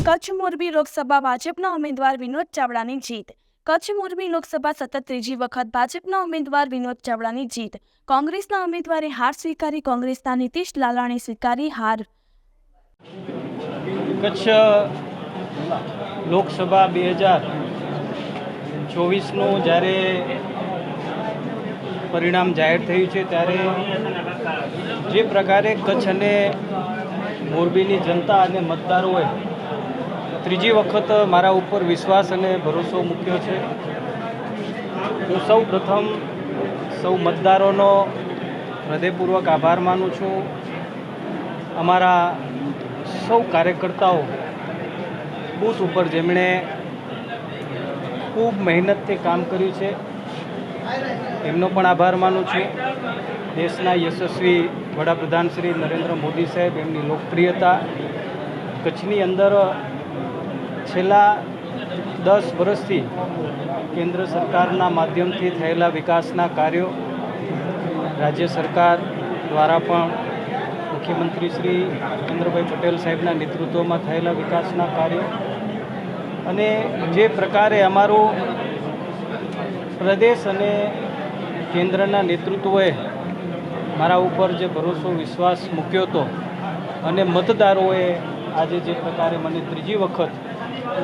કચ્છ મોરબી લોકસભા ભાજપના ઉમેદવાર વિનોદ ચાવડાની જીત। કચ્છ મોરબી લોકસભા સતત ત્રીજી વખત ભાજપના ઉમેદવાર વિનોદ ચાવડાની જીત। કોંગ્રેસના ઉમેદવારે હાર સ્વીકારી। કોંગ્રેસના નીતિશ લાલાણી સ્વીકારી હાર। કચ્છ લોકસભા 2024નું જ્યારે પરિણામ જાહેર થયું છે ત્યારે જે પ્રકારે કચ્છ અને મોરબીની જનતા અને મતદારોએ ત્રીજી વખત મારા ઉપર વિશ્વાસ અને ભરોસો મૂક્યો છે। હું સૌ પ્રથમ સૌ મતદારોનો હૃદયપૂર્વક આભાર માનું છું। અમારા સૌ કાર્યકર્તાઓ બૂથ ઉપર જેમણે ખૂબ મહેનતથી કામ કર્યું છે એમનો પણ આભાર માનું છું। દેશના યશસ્વી વડાપ્રધાન શ્રી નરેન્દ્ર મોદી સાહેબ, એમની લોકપ્રિયતા, કચ્છની અંદર છેલ્લા 10 વર્ષથી કેન્દ્ર સરકારના માધ્યમથી થયેલા વિકાસના કાર્યો, રાજ્ય સરકાર દ્વારા પણ મુખ્યમંત્રી શ્રી ભૂપેન્દ્રભાઈ પટેલ સાહેબના નેતૃત્વમાં થયેલા વિકાસના કાર્યો અને જે પ્રકારે અમારું પ્રદેશ અને કેન્દ્રના નેતૃત્વએ મારા ઉપર જે ભરોસો વિશ્વાસ મૂક્યો હતો અને મતદારોએ આજે જે પ્રકારે મને ત્રીજી વખત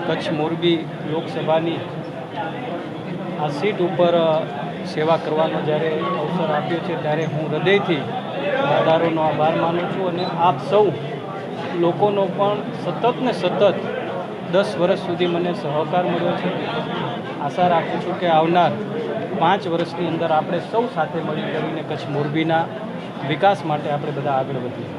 કચ્છ મોરબી લોકસભાની આ સીટ ઉપર સેવા કરવાનો જ્યારે અવસર આપ્યો છે ત્યારે હું હૃદયથી મતદારોનો આભાર માનું છું અને આપ સૌ લોકોનો પણ સતત ને સતત 10 વર્ષ સુધી મને સહકાર મળ્યો છે। આશા રાખું છું કે આવનાર 5 વર્ષની અંદર આપણે સૌ સાથે મળી કરીને કચ્છ મોરબીના વિકાસ માટે આપણે બધા આગળ વધીએ।